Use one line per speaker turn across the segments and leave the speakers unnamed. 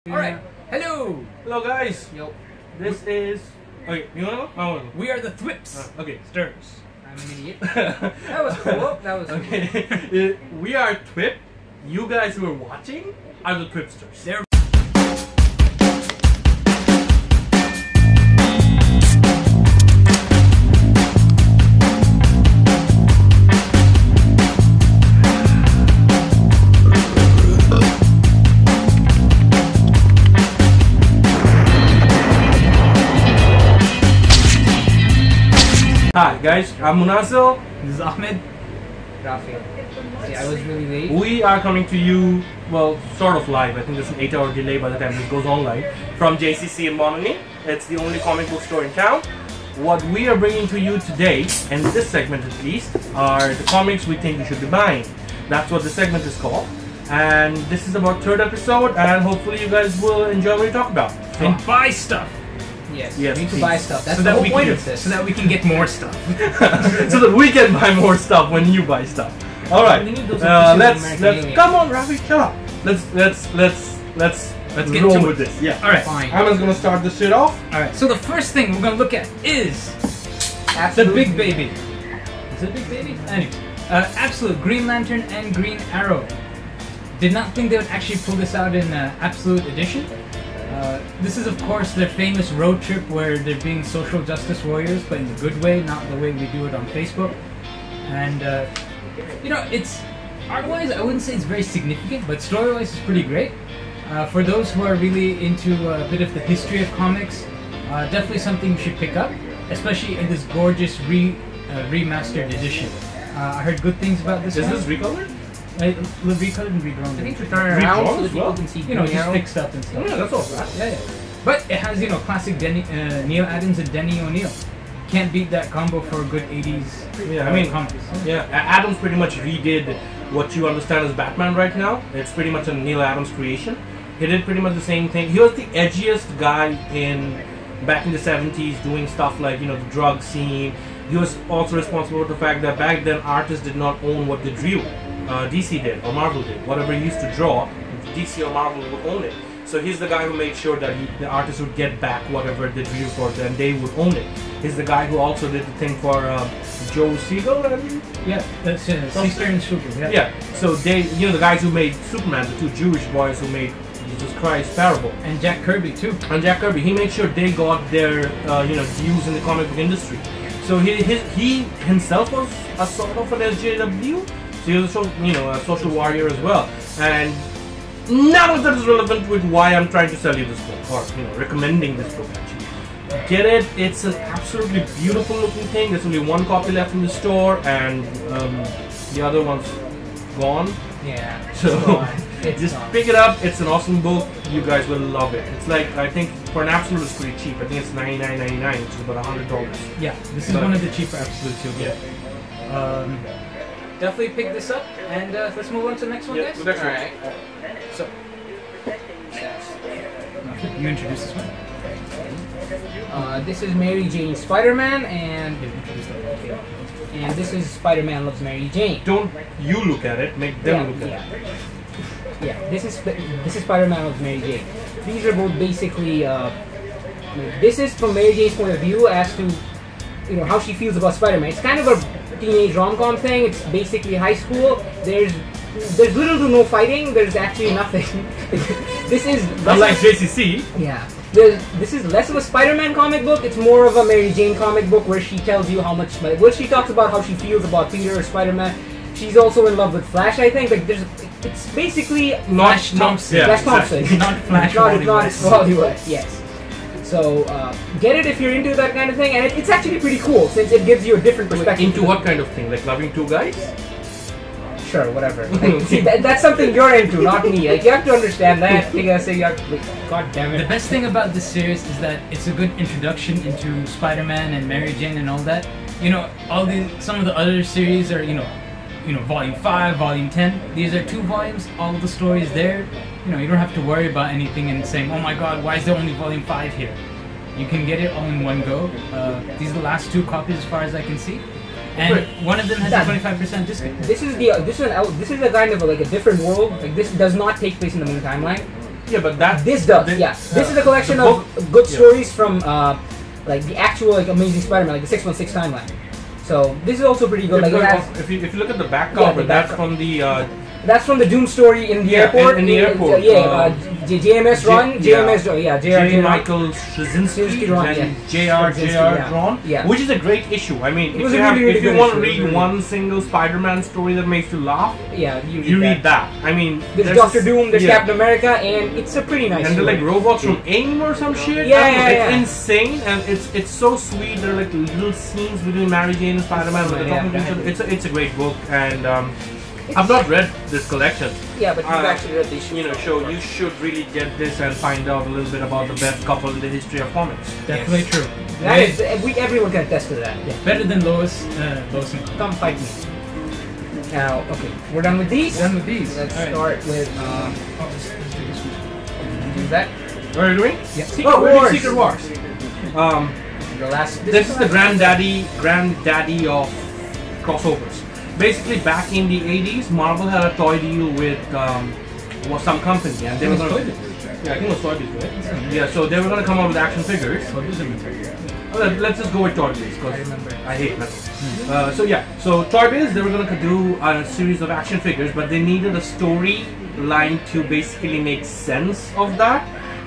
Alright, hello!
Hello guys!
Yo.
This is... Okay, you know?
We are the Thwips.
Okay.
Stirs. I'm an idiot. That was cool. That was
okay. We are Thwip. You guys who are watching are the Thwipsters.
They're
Hi guys, I'm Munazil.
This is Ahmed. Rafi. See, I was really late.
We are coming to you, well, sort of live. I think there's an 8-hour delay by the time this goes online. From JCC in Monaghan. It's the only comic book store in town. What we are bringing to you today, and this segment at least, are the comics we think you should be buying. That's what the segment is called. And this is about third episode, and hopefully you guys will enjoy what we talk about. So,
And buy stuff.
yes,
we need to buy stuff. That's
so
the
that
whole
we
point
can,
of this. So that we can get more stuff.
so that we can buy more stuff when you buy stuff. All right,
We need those
let's come on, Rafi, shut up. Let's get
roll
with this. Yeah.
Alright, fine.
Ahmed's gonna start this shit off.
Alright, so the first thing we're gonna look at is the big baby. Is it a big baby? Anyway, Absolute Green Lantern and Green Arrow. Did not think they would actually pull this out in Absolute Edition. This is of course their famous road trip where they're being social justice warriors, but in the good way, not the way we do it on Facebook. And you know, it's art-wise, I wouldn't say it's very significant, but story-wise, it's pretty great. For those who are really into a bit of the history of comics, definitely something you should pick up, especially in this gorgeous remastered edition. I heard good things about this.
Is
one.
this recolored?
Recolored and redrawn.
I think to turn around so that
as well?
people can see
You know,
Green
just
Arrow.
fixed up and stuff.
Oh yeah, that's all right.
Yeah. But it has, you know, classic Neil Adams and Denny O'Neil. Can't beat that combo for a good 80s
Yeah, I mean,
comics.
yeah, Adams pretty much redid what you understand as Batman right now. It's pretty much a Neil Adams creation. He did pretty much the same thing. He was the edgiest guy back in the 70s, doing stuff like, you know, the drug scene. He was also responsible for the fact that back then artists did not own what they drew. DC did, or Marvel did. Whatever he used to draw, DC or Marvel would own it. So he's the guy who made sure that the artists would get back whatever they drew for them, they would own it. He's the guy who also did the thing for Joe Siegel, I mean?
Yeah, that's Sister and Super.
Yeah, so they, you know, the guys who made Superman, the two Jewish boys who made Jesus Christ Parable.
And Jack Kirby too.
And Jack Kirby, he made sure they got their, you know, views in the comic book industry. So he himself was a sort of an SJW. So he was a social warrior as well. And none of that is relevant with why I'm trying to sell you this book, or, you know, recommending this book actually. Get it, it's an absolutely beautiful looking thing. There's only one copy left in the store, and the other one's gone.
Yeah.
So just pick it up, it's an awesome book, you guys will love it. It's like, I think for an Absolute it's pretty cheap. I think it's $99.99, which is about $100.
Yeah, this is one of the cheaper Absolutes you'll get. Definitely pick this up, and let's move on to the next one,
Yeah,
guys.
the next one.
Alright.
So, you introduce this one.
This is Mary Jane Spider-Man, and
You introduce that one.
this is Spider-Man Loves Mary Jane.
Don't you look at it, make them look at it.
Yeah, this is Spider-Man Loves Mary Jane. These are both basically. This is from Mary Jane's point of view as to, you know, how she feels about Spider-Man. It's kind of a teenage rom-com thing. It's basically high school. There's little to no fighting. There's actually nothing. This is
Unlike JCC.
Yeah. This is less of a Spider-Man comic book. It's more of a Mary Jane comic book where she tells you how much. Well, she talks about how she feels about Peter or Spider-Man. She's also in love with Flash, I think. Like it's basically
Flash Thompson.
Yeah,
Flash Thompson.
Not Flash
not
Hollywood.
Hollywood. Yes. So get it if you're into that kind of thing, and it's actually pretty cool since it gives you a different perspective.
Into what kind of thing? Like loving two guys?
Sure, whatever. Like, see, that's something you're into, not me. Like you have to understand that. You gotta say you have to. God damn it.
The best thing about this series is that it's a good introduction into Spider-Man and Mary Jane and all that. You know, some of the other series are, you know, Volume 5, Volume 10. These are 2 volumes. All of the stories there. You know, you don't have to worry about anything and saying, "Oh my God, why is there only Volume 5 here?" You can get it all in one go. These are the last 2 copies, as far as I can see. And one of them has a 25% discount.
This is a kind of like a different world. Like this does not take place in the main timeline.
Yeah, but that
This does, yeah. This is a collection
the book-
of good
yeah.
stories from like the actual like Amazing Spider-Man, like the 616 timeline. So this is also pretty good. Like it has,
if you look at the back
Yeah,
cover,
the back
that's from the
that's from the Doom story in the
Yeah,
airport.
in the airport.
JMS Run, JMS,
J. Michael Straczynski
Run,
and
yeah.
J.R. Drawn,
Yeah.
which is a great issue. I mean,
It was a really, really
if you
good
want to
issue.
read one single Spider-Man story that makes you laugh,
Yeah,
you read that. I mean,
There's Doctor Doom, there's Captain America, and it's a pretty nice
and they're
story.
like robots from AIM or some shit.
Yeah,
I don't know,
yeah,
it's
yeah.
insane, and it's so sweet. There are like little scenes between Mary Jane and Spider-Man. Where they're talking to each other. It's a great book, and I've not read this collection.
Yeah, but you've actually read these.
So you should really get this and find out a little bit about the best couple in the history of comics.
Definitely true.
That is, everyone can attest to that. Yeah.
Better than Lois and Clark.
Come fight me. Now, okay, we're done with these.
Done with these.
Let's
All right.
start with do that.
What are you doing?
Yeah.
We're doing Secret Wars.
The last.
This is the granddaddy of crossovers. Basically, back in the 80s, Marvel had a toy deal with some company, and they were going to. Yeah, I think it was Toy Biz, right? Yeah, so they were going to come out with action figures. Let's just go with Toy Biz because I hate metal. So Toy Biz, they were going to do a series of action figures, but they needed a storyline to basically make sense of that.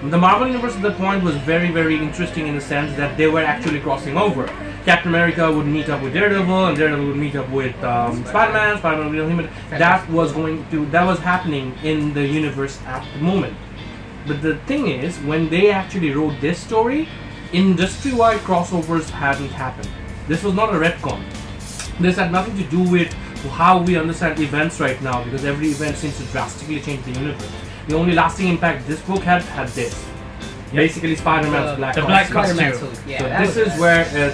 The Marvel Universe at that point was very, very interesting in the sense that they were actually crossing over. Captain America would meet up with Daredevil, and Daredevil would meet up with Spider-Man. Spider-Man would meet him. That was happening in the universe at the moment. But the thing is, when they actually wrote this story, industry-wide crossovers hadn't happened. This was not a retcon. This had nothing to do with how we understand events right now, because every event seems to drastically change the universe. The only lasting impact this book had this. Basically, Spider-Man's black costume.
black costume.
Yeah,
So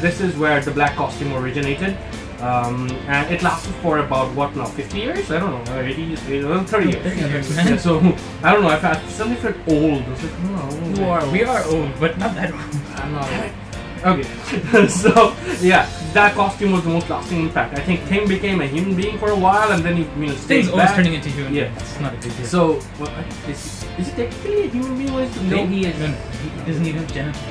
this is where the black costume originated, and it lasted for about what now? 50 years? I don't know. 80 years? 30 years. Yeah, so I don't know. I suddenly felt old. I was like,
We are old, but not that old.
I'm not.
Okay, so yeah, that costume was the most lasting impact. I think Thing became a human being for a while, and then he stayed
Thing's always
back.
turning into human.
Yeah.
It's not a big deal.
So, is he technically a human being? Or is he
No, he is. He doesn't even have genitals.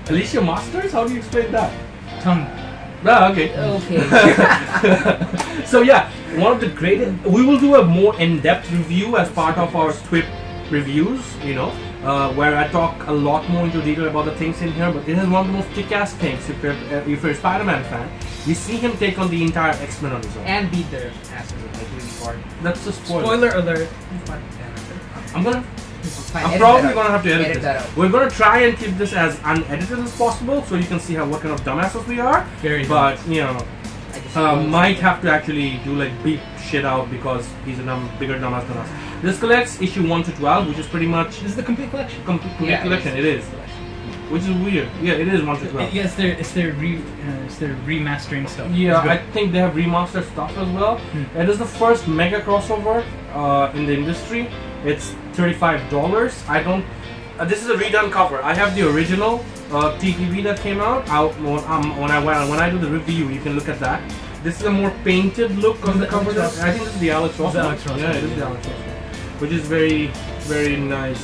Alicia Masters? How do you explain that?
Tongue.
Ah, okay.
Okay.
So yeah, one of the greatest. We will do a more in-depth review as part of our Thwip reviews. Where I talk a lot more into detail about the things in here. But it is one of the most kick-ass things. If you're a Spider-Man fan, you see him take on the entire X-Men on his own.
And beat their asses like really hard.
That's a spoiler.
Spoiler alert.
I'm probably gonna have to edit
that
this.
out.
We're gonna try and keep this as unedited as possible, so you can see what kind of dumbasses we are. But might have to actually do like beep shit out because he's a bigger dumbass than us. This collects issue 1 to 12, which is pretty much
This is the complete collection.
complete collection. It is, which is weird. Yeah, it is 1 to 12.
Yeah, it's their remastering stuff.
Yeah,
It's
I
good.
think they have remastered stuff as well. It is the first mega crossover in the industry. It's $35. I don't. This is a redone cover. I have the original TPB that came out. When I do the review, you can look at that. This is a more painted look on the cover. I think this is the Alex Ross.
The Alex Ross.
Yeah, it is the Alex Ross, which is very, very nice.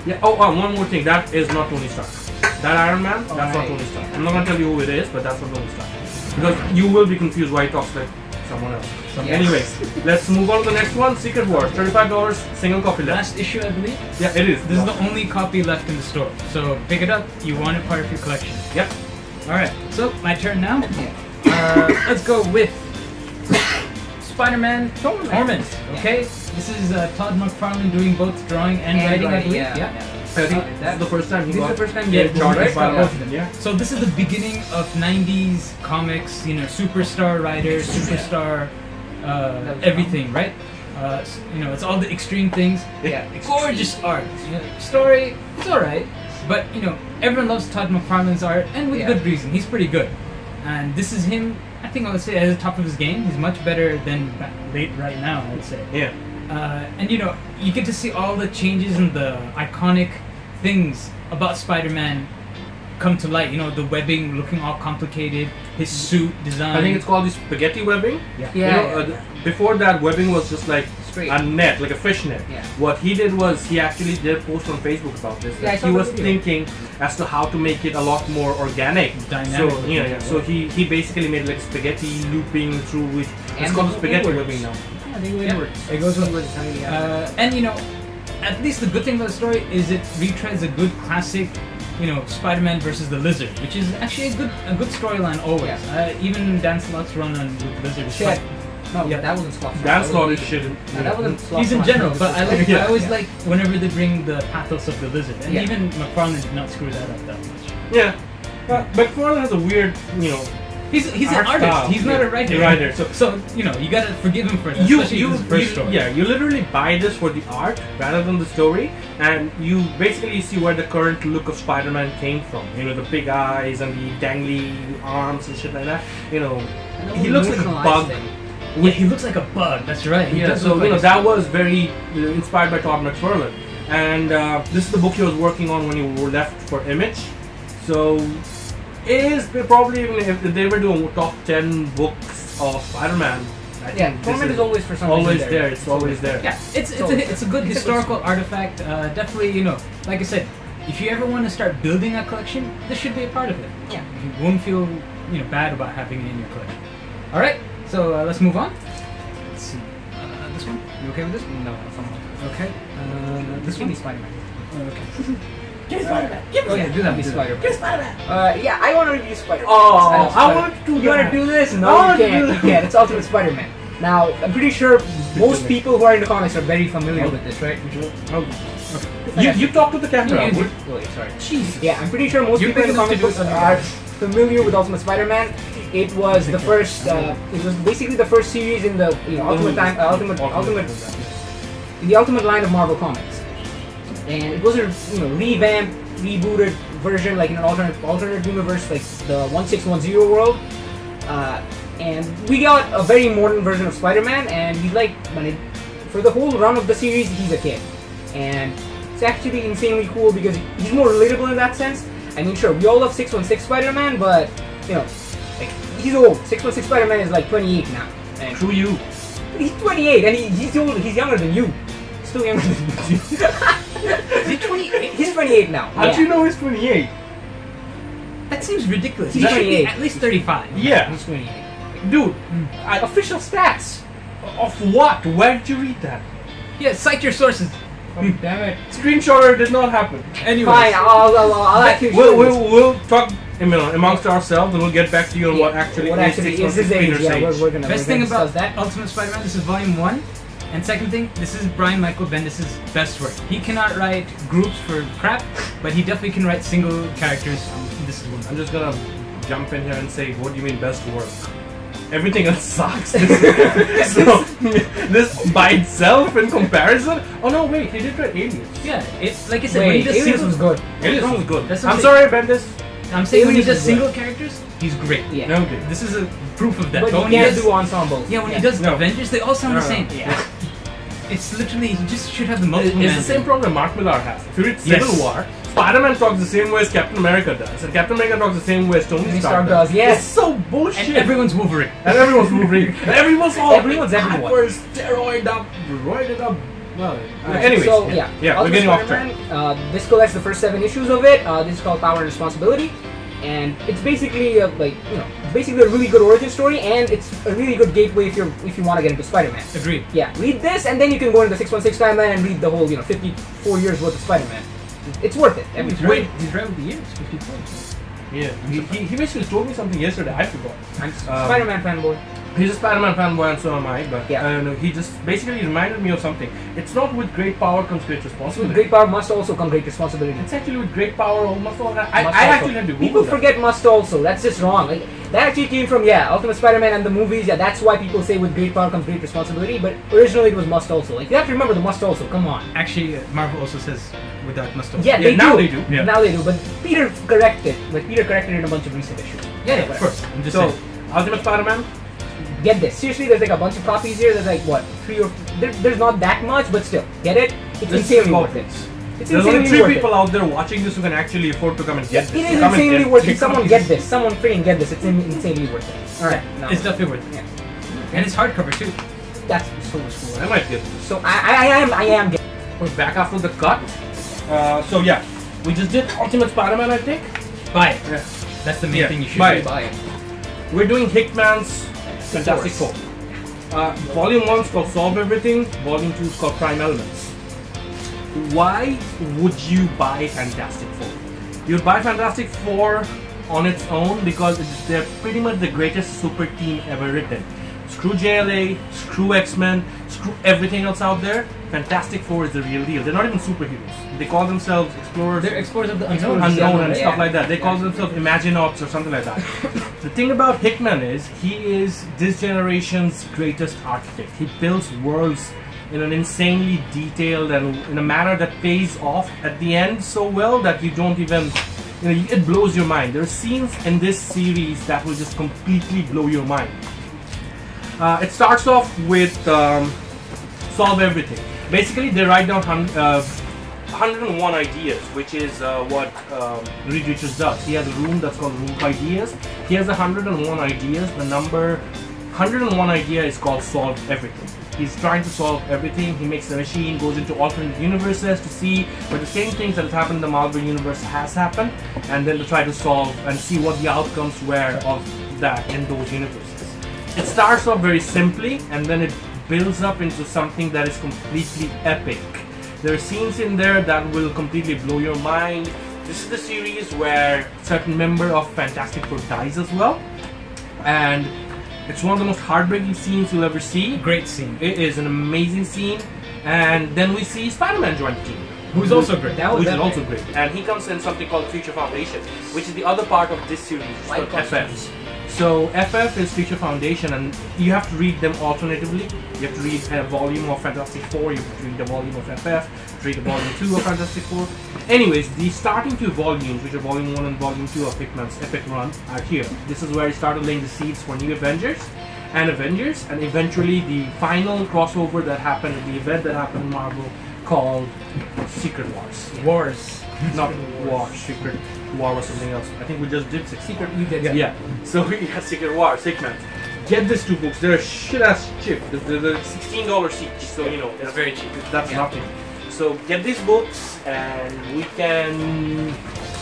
Yeah. Oh, one more thing. That is not Tony Stark. That Iron Man. That's not Tony Stark. I'm not gonna tell you who it is, but that's not Tony Stark. Because you will be confused why he talks like someone else. Anyways, let's move on to the next one. Secret Wars. $35, single copy left.
Last issue, I believe.
Yeah, it is.
This is the only copy left in the store. So pick it up. You want it part of your collection.
Yep.
All right. So my turn now. Let's go with Spider-Man Torment. Okay. This is Todd McFarlane doing both drawing and writing, I believe.
I think that's the first time he
This is
got
the first time
yeah,
you
charged
right?
by
Yeah.
yeah.
So this is the beginning of 90s comics, superstar writers, superstar everything, right? It's all the extreme things.
Yeah.
Gorgeous art. Story, it's alright. But, everyone loves Todd McFarlane's art, and with good reason. He's pretty good. And this is him, I think I would say, at the top of his game. He's much better than late right now, I would say.
Yeah.
And you get to see all the changes and the iconic things about Spider-Man come to light. The webbing looking all complicated, his suit design.
I think it's called the spaghetti webbing.
Yeah.
You know, before that, webbing was just like
Straight.
a net, like a fish net.
Yeah.
What he did was he actually did a post on Facebook about this.
Yeah, I
That
saw
he
the
was
video.
thinking as to how to make it a lot more organic.
Dynamic.
So so he basically made like spaghetti looping through which it's
And
called
the
spaghetti
inwards.
webbing now.
Yeah, they go
Yeah.
inwards. It goes inwards.
And you know, at least the good thing about the story is it retreads a good classic, you know, Spider-Man versus the Lizard, which is actually a good storyline always. Even Dan Slott's run on with Lizard is
Shit.
quite-
No,
Yeah.
that wasn't Slot.
Dan Slott is shit.
No, that wasn't Slot.
He's in general, but I like. I always
Yeah.
like whenever they bring the pathos of the Lizard, and
Yeah.
even McFarlane did not screw that up that much.
Yeah. But McFarlane has a weird,
He's an
art
artist.
style.
He's not a
Yeah.
writer.
A writer.
So you know you gotta forgive him for that. especially his first story.
you literally buy this for the art rather than the story, and you basically see where the current look of Spider-Man came from. You know, the big eyes and the dangly arms and shit like that. You know, he looks like a bug.
Yeah, he looks like a bug. That's right. He
Yeah,
does
so
look like a
that was very inspired by Todd McFarlane, and this is the book he was working on when he left for Image. So it is probably, if they were doing top 10 books of Spider-Man. I
Yeah,
think
Torment
this
is always for some
always
reason
there. It's always there.
Yeah, it's a good
It's a
historical
good
artifact. Definitely, you know, like I said, if you ever want to start building a collection, this should be a part of it.
Yeah.
You won't feel bad about having it in your collection. All right, so let's move on. Let's see. This one. You okay with this?
No, someone.
Okay. This
Give
one.
me Spider-Man.
Okay.
Give me Spider-Man. Give me
Okay, do that.
Give me
do that.
Spider-Man. Give me Spider-Man. Yeah, I want to review Spider-Man.
Oh, I want to do
You want to
that.
do this?
I
No,
wanna
you
do
can't.
that.
You can't. It's Ultimate Spider-Man. Now, I'm pretty sure most people who are into comics are very familiar with this, right?
You talk to the camera.
Yeah,
Would-
Wait, sorry.
Jesus.
Yeah, I'm pretty sure most
You're
people in
big enough
comic
to do
books
something
are
else.
familiar with Ultimate Spider-Man. It was the first. It was basically the first series in the in the Ultimate line of Marvel Comics, and it was a revamped, rebooted version, like in an alternate universe, like the 1610 world. And we got a very modern version of Spider-Man, and he's like, for the whole run of the series, he's a kid, and it's actually insanely cool because he's more relatable in that sense. I mean, sure, we all love 616 Spider-Man, but like he's old. 616 Spider-Man is like 28 now, and
True you.
he's 28, and he's old. He's younger than you. Still younger than you.
Is he 28?
He's 28 now.
How'd you know he's 28?
That seems ridiculous.
He's
He should be
28.
at least 35.
Yeah.
He's 28.
Dude,
Official stats.
of what? Where did you read that?
Yeah, cite your sources.
Oh, damn it.
Screenshotter did not happen.
Anyways.
Fine, I'll actually show you this.
We'll talk amongst ourselves, and we'll get back to you on what actually
What
is
actually is
616
his age?
Peter's
Yeah,
age.
we're gonna
Best
we're
thing
gonna
about
discuss that.
Ultimate Spider-Man, this is volume 1. And second thing, this is Brian Michael Bendis' best work. He cannot write groups for crap, but he definitely can write single characters. This is one.
I'm just gonna jump in here and say, what do you mean best work? Everything else sucks. So, this by itself in comparison? Oh no, wait, he did write Aliens.
Yeah, it's like I said, when he
Wait,
does
Aliens
single,
was good.
Aliens
wrong
was
with
good.
That's what
I'm
I'm
sorry, Bendis.
I'm saying when he
Aliens
does
was
single
good.
characters, he's great.
Yeah.
No good.
This is a proof of that.
But
when
you
he
can't
does,
do ensembles.
yeah, when he does
No.
Avengers, they all sound the same.
Yeah.
It's literally, he just should have the multiple
It's the
man
same
thing.
problem Mark Millar has. If you read Civil
Yes.
War, Spider-Man talks the same way as Captain America does, and Captain America talks the same way as Tony
Tony
Stark
Stark does, yes.
It's so bullshit.
And everyone's Wolverine.
And everyone's Wolverine. And everyone's all
Everyone's everyone.
hyper steroid up, roided up. Well,
Alright,
anyways,
so
yeah, we're
Ultimate
getting off track.
Spider-Man, this collects the first 7 issues of it. This is called Power and Responsibility, and it's basically basically a really good origin story, and it's a really good gateway if you want to get into Spider-Man.
Agreed.
Yeah, read this, and then you can go into the 616 timeline and read the whole 54 years worth of Spider-Man. It's worth it. Every
He's
time.
right, he's right with the years, 54.
Yeah, he basically told me something yesterday. I forgot.
I'm Spider-Man fanboy.
He's a Spider-Man fanboy, and so am I. But
Yeah.
I don't know. He just basically reminded me of something. It's not with great power comes great
With
responsibility.
great power must also come great responsibility.
It's actually with great power almost all that. I
Must
actually
also.
had to Google
People
that.
forget must also. That's just wrong. Like that actually came from Ultimate Spider-Man and the movies. Yeah, that's why people say with great power comes great responsibility. But originally it was must also. Like you have to remember the must also. Come on.
Actually, Marvel also says without must also.
Yeah, they
now
do.
they do. Yeah.
Now they do. But Peter corrected. Like Peter corrected it in a bunch of recent issues.
Yeah, of course. I'm just
So,
saying.
Ultimate Spider-Man.
Get this. Seriously, there's like a bunch of copies here. There's like what 3 or there's not that much, but still, get it. It's
Let's
insanely
go.
worth it. It's
There's only
insanely
3
worth
people
it.
out there watching this who can actually afford to come and get this.
It is
Come and
insanely
get
worth it.
pick
Someone
up
get
these.
this. Someone freaking get this. It's insanely worth it. Alright, now.
It's definitely worth it.
Yeah.
And it's hardcover too.
That's so cool.
I might get this.
So I am getting.
We're back after the cut. So yeah, we just did Ultimate Spider-Man, I think.
Buy it.
Yeah.
That's the main
Yeah,
thing you should
buy
do.
it.
Buy it.
We're doing Hickman's Fantastic Four. Volume 1 is called Solve Everything. Volume 2 is called Prime Elements. Why would you buy Fantastic Four? You'd buy Fantastic Four on its own because they're pretty much the greatest super team ever written. Screw JLA, screw X-Men, screw everything else out there. Fantastic Four is the real deal. They're not even superheroes. They call themselves explorers.
They're explorers of the unknown.
Unknown and
Yeah.
stuff like that. They call themselves Imaginauts or something like that. The thing about Hickman is he is this generation's greatest architect. He builds worlds in an insanely detailed and in a manner that pays off at the end so well that you don't even, it blows your mind. There are scenes in this series that will just completely blow your mind. It starts off with Solve Everything. Basically, they write down 101 ideas, which is what Reed Richards does. He has a room that's called Room of Ideas. He has 101 ideas. The number 101 idea is called Solve Everything. He's trying to solve everything. He makes the machine, goes into alternate universes to see where the same things that has happened in the Marvel universe has happened, and then to try to solve and see what the outcomes were of that in those universes. It starts off very simply, and then it builds up into something that is completely epic. There are scenes in there that will completely blow your mind. This is the series where a certain member of Fantastic Four dies as well, and it's one of the most heartbreaking scenes you'll ever see.
Great scene.
It is an amazing scene, and then we see Spider-Man join the team.
Who's also great.
That was
Which is
epic.
also great. And he comes in something called Future Foundation, which is the other part of this series, which is called FF. So FF is Future Foundation, and you have to read them alternatively. You have to read a volume of Fantastic Four, you have to read a volume of FF, to read a volume 2 of Fantastic Four. Anyways, the starting 2 volumes, which are volume 1 and volume 2 of Hickman's epic run, are here. This is where he started laying the seeds for New Avengers, and eventually the final crossover that happened, the event that happened in Marvel called Secret Wars.
Wars.
Not War, Secret War was something else. I think we just did Secret.
You did.
Yeah. So we have Secret War, Hickman. Get these 2 books. They're a shit ass cheap. They're $16 each. So you know
It's very cheap.
that's nothing. So get these books, and we can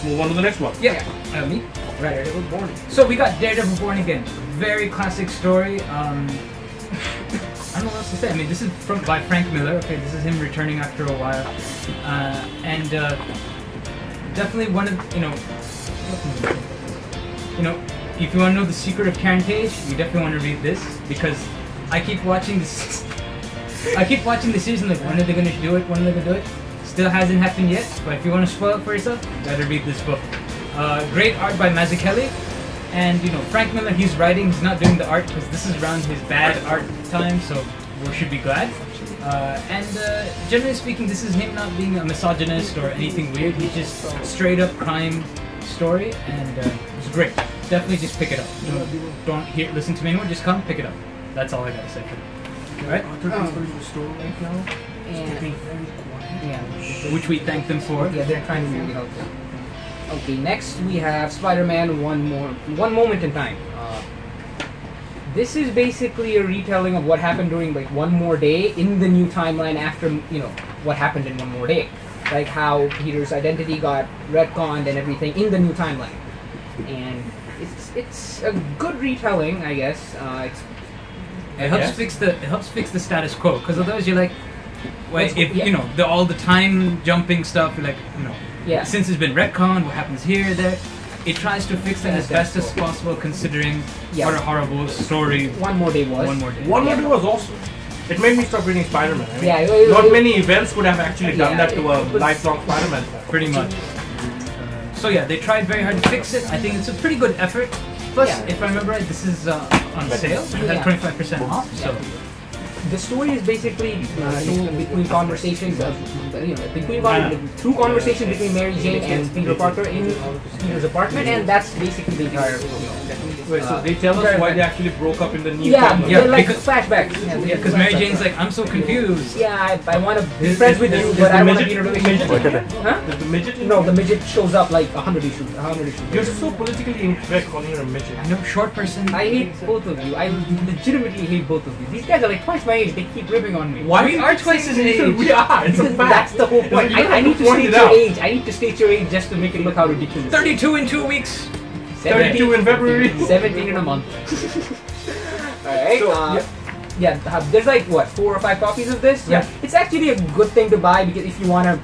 move on to the next one.
Yeah. Me? Right.
Daredevil Born.
So we got Daredevil Born Again. Very classic story. I don't know what else to say. I mean, this is by Frank Miller. Okay, this is him returning after a while, and definitely one of if you want to know the secret of Karen Page, you definitely want to read this because I keep watching this. I keep watching the series and like, when are they going to do it? When are they going to do it? Still hasn't happened yet. But if you want to spoil it for yourself, you better read this book. Great art by Mazzucchelli. And Frank Miller, he's writing, he's not doing the art because this is around his bad art time, so we should be glad. And generally speaking, this is him not being a misogynist or anything weird. He's just a straight up crime story, and it's great. Definitely just pick it up. Don't listen to me anymore, just come pick it up. That's all I gotta say for now. Alright?
Arthur is going to the store right now.
And, yeah.
Which we thank them for.
Yeah, they're trying to be really helpful. Okay, next we have Spider-Man One Moment in Time. This is basically a retelling of what happened during like One More Day in the new timeline after what happened in One More Day, like how Peter's identity got retconned and everything in the new timeline. And it's a good retelling, I guess.
It helps fix the status quo, because otherwise you're like, wait, if all the time jumping stuff, you're like,
Yeah.
since it's been retconned, what happens here, there. It tries to fix it as best as possible, considering what a horrible story
One More Day was.
One More Day.
One More Day was awesome. It made me stop reading Spider-Man. I
Yeah,
mean, not many events could have actually done that to a
it was
lifelong Spider-Man fan.
Pretty much. So yeah, they tried very hard to fix it. I think it's a pretty good effort. Plus, if I remember right, this is on sale. It has 25% off. So
the story is basically told between conversations through conversations between Mary Jane and Peter Parker in Peter's apartment, and that's basically the entire.
Wait, so they tell us why they actually broke up in the new.
Yeah,
family.
they're like flashbacks.
Yeah, because Mary Jane's like, I'm so confused.
Yeah, I want to be friends with you, but I want to be in a relationship. Huh?
Is the midget?
No, the midget shows up like 100 issues.
You're so politically incorrect calling her a midget.
I know, short person.
I hate both of you. I legitimately hate both of you. These guys are like twice my age. They keep ripping on me.
Why we are twice his age?
We are. It's a fact.
That's the whole point. I need to state your age. I need to state your age just to make it look how ridiculous.
32 in 2 weeks.
32 in February.
17 in a month. Alright. So, there's like what, 4 or 5 copies of this?
Yeah.
It's actually a good thing to buy because if you wanna,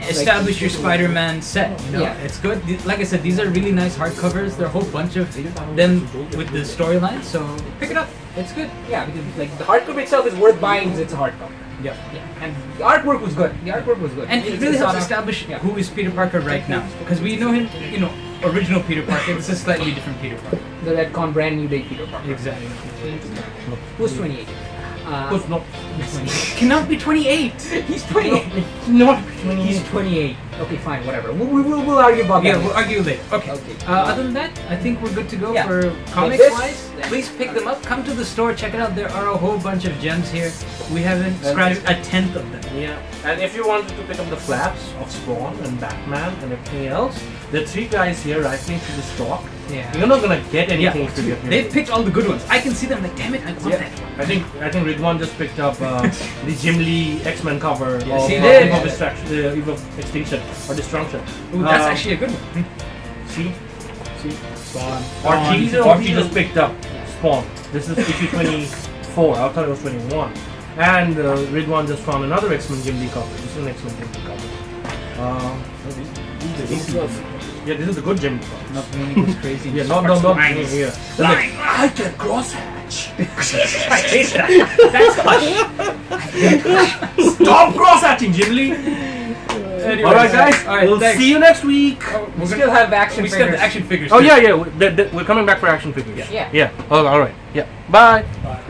Establish your Spider-Man set.
Yeah.
It's good. Like I said, these are really nice hardcovers. There are a whole bunch of them with the storyline. So pick it up. It's good.
Yeah, because like the hardcover itself is worth buying because it's a hardcover.
Yeah.
And the artwork was good.
And it really helps establish who is Peter Parker right now, because we know him, original Peter Parker. This is slightly different Peter Parker.
The Redcon brand new day Peter Parker.
Exactly.
Who's 28?
Who's not?
Cannot be 28.
He's 28.
Not
He's 28. Okay, fine, whatever. We'll argue about that.
Yeah, we'll argue later. Okay. Other than that, I think we're good to go for comics-wise. Please pick them up. Come to the store, check it out. There are a whole bunch of gems here. We haven't scratched a tenth of them.
Yeah. And if you wanted to pick up the flaps of Spawn and Batman and everything else, there are 3 guys here rifling through the stock.
Yeah.
You're not gonna get anything if you get here.
They've picked all the good ones. I can see them like, damn it, I want that one.
I think Ridwan just picked up the Jim Lee X-Men cover of
he did.
Eve of Extinction or Destruction.
Ooh, that's actually a good one.
See?
Spawn.
Archie just picked up Spawn. This is issue 24. I thought it was 21. And Ridwan just found another X-Men Jim Lee cover. This is an X-Men Jim Lee cover. Yeah, this is a good Jim Lee cover.
Not meaning was crazy.
Yeah, not yeah.
Lying.
I can crosshatch.
I hate that. That's hush.
Stop crosshatching, Jim Lee.
Anyways,
Alright guys,
we'll
see you next week.
We still have action
We
figures.
still have the action figures.
Oh yeah, we're coming back for action figures.
Yeah.
Yeah. Oh, alright. Yeah. Bye.
Bye.